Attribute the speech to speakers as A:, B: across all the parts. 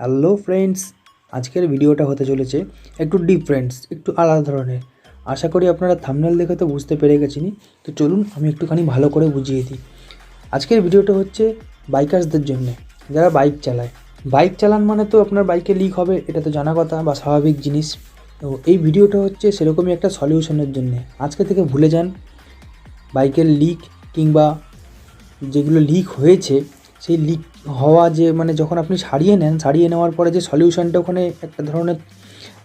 A: Hello friends, আজকের ভিডিওটা হতে চলেছে একটু ডিফারেন্ট, একটু আলাদা ধরনের। আশা করি আপনারা থাম্বনেল দেখে তো বুঝতে পেরে গেছেনই। তো চলুন আমি একটুখানি ভালো করে বুঝিয়ে দিই। আজকের ভিডিওটা হচ্ছে বাইকার্সদের জন্যে, যারা বাইক চালায়। বাইক চালান মানে তো আপনার বাইকে লিক হবে, এটা তো জানা কথা বা স্বাভাবিক জিনিস। তো এই ভিডিওটা হচ্ছে সেরকমই একটা সলিউশনের জন্যে। আজকে থেকে ভুলে যান বাইকের লিক, কিংবা যেগুলো লিক হয়েছে সেই লিক হওয়া যে যখন আপনি সারিয়ে নেন, সারিয়ে নেওয়ার পরে যে সলিউশনটা ওখানে একটা ধরনের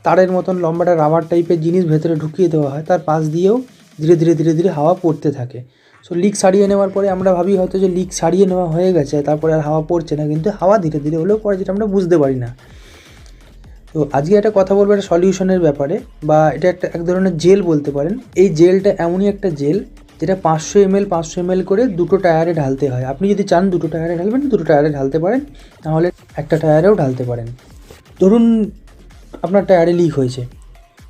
A: তারের মতন লম্বাটা রাবার টাইপের জিনিস ভেতরে ঢুকিয়ে দেওয়া হয়, তার পাশ দিয়েও ধীরে ধীরে ধীরে ধীরে হাওয়া পড়তে থাকে। সো লিক সারিয়ে নেওয়ার পরে আমরা ভাবি হয়তো যে লিক সারিয়ে নেওয়া হয়ে গেছে, তারপরে আর হাওয়া পড়ছে না, কিন্তু হাওয়া ধীরে ধীরে হলেও পড়ে, যেটা আমরা বুঝতে পারি না। তো আজকে একটা কথা বলবো একটা সলিউশনের ব্যাপারে, বা এটা একটা এক ধরনের জেল বলতে পারেন। এই জেলটা এমনই একটা জেল যেটা 500 ml করে দুটো টায়ারে ঢালতে হয়। আপনি যদি চান দুটো টায়ারে ঢালবেন, দুটো টায়ারে ঢালতে পারেন, নাহলে একটা টায়ারেও ঢালতে পারেন। ধরুন আপনার টায়ারে লিক হয়েছে,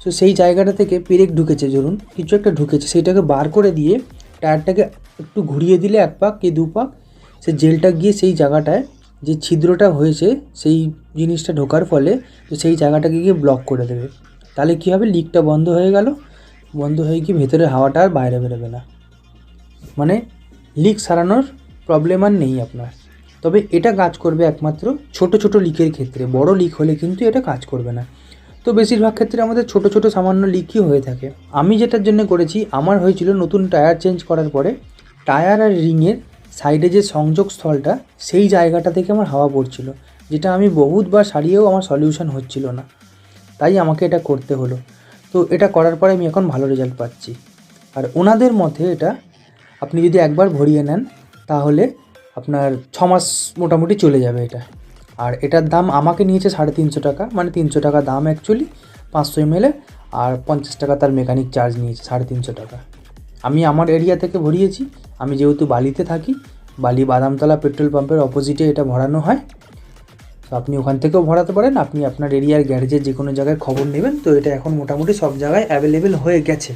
A: সো সেই জায়গাটা থেকে পেরেক ঢুকেছে, ধরুন কিছু একটা ঢুকেছে, সেইটাকে বার করে দিয়ে টায়ারটাকে একটু ঘুরিয়ে দিলে 1 পাক কি 2 পাক, সে জেলটা গিয়ে সেই জায়গাটায় যে ছিদ্রটা হয়েছে সেই জিনিসটা ঢোকার ফলে তো সেই জায়গাটাকে গিয়ে ব্লক করে দেবে। তাহলে কী হবে, লিকটা বন্ধ হয়ে গেল, বন্ধ হয়ে গিয়ে ভেতরের হাওয়াটা আর বাইরে বেরোবে না। মানে লিক সারানোর প্রবলেম আর নেই আপনার। তবে এটা কাজ করবে একমাত্র ছোট ছোট লিকের ক্ষেত্রে, বড় লিক হলে কিন্তু এটা কাজ করবে না। তো বেশিরভাগ ক্ষেত্রে আমাদের ছোট ছোট সামান্য লিকই হয়ে থাকে। আমি যেটার জন্য করেছি, আমার হয়েছিল নতুন টায়ার চেঞ্জ করার পরে টায়ার আর রিংয়ের সাইডে যে সংযোগ স্থলটা, সেই জায়গাটা থেকে আমার হাওয়া পড়ছিল, যেটা আমি বহুতবার সারিয়েও আমার সলিউশন হচ্ছিল না, তাই আমাকে এটা করতে হলো। তো এটা করার পরে আমি এখন ভালো রেজাল্ট পাচ্ছি। আর ওনাদের মতে এটা আপনি যদি একবার ভরিয়ে নেন তাহলে আপনার 6 মাস মোটামুটি চলে যাবে এটা। আর এটার দাম আমাকে নিয়েছে 350 টাকা, 300 টাকা দাম অ্যাকচুয়ালি 500 ml, আর 50 টাকা তার মেকানিক চার্জ নিয়েছে, 350 টাকা। আমি আমার এরিয়া থেকে ভরিয়েছি, আমি যেহেতু বালিতে থাকি, বালি বাদামতলা পেট্রোল পাম্পের অপোজিটে এটা ভরানো হয়। তো আপনি ওখান থেকেও ভরাতে পারেন, আপনি আপনার এরিয়ার গ্যারেজের যে কোনো জায়গায় খবর নেবেন। তো এটা এখন মোটামুটি সব জায়গায় অ্যাভেলেবেল হয়ে গেছে।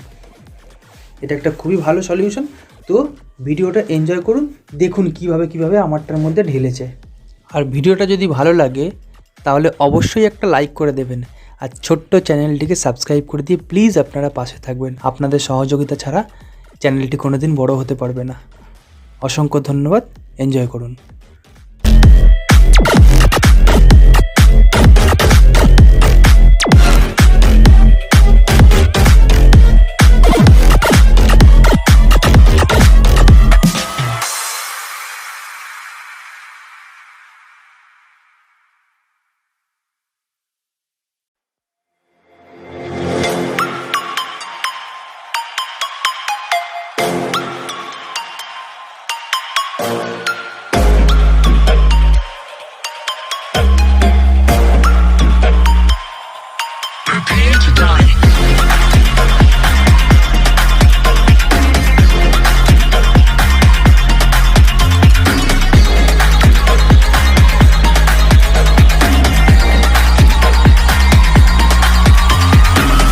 A: এটা একটা খুবই ভালো সলিউশন। তো ভিডিওটা এনজয় করুন, দেখুন কিভাবে আমারটার মধ্যে ঢেলেছে। আর ভিডিওটা যদি ভালো লাগে তাহলে অবশ্যই একটা লাইক করে দেবেন, আর ছোট্ট চ্যানেলটিকে সাবস্ক্রাইব করে দিয়ে প্লিজ আপনারা পাশে থাকবেন। আপনাদের সহযোগিতা ছাড়া চ্যানেলটি কোনোদিন বড় হতে পারবে না। অসংখ্য ধন্যবাদ, এনজয় করুন।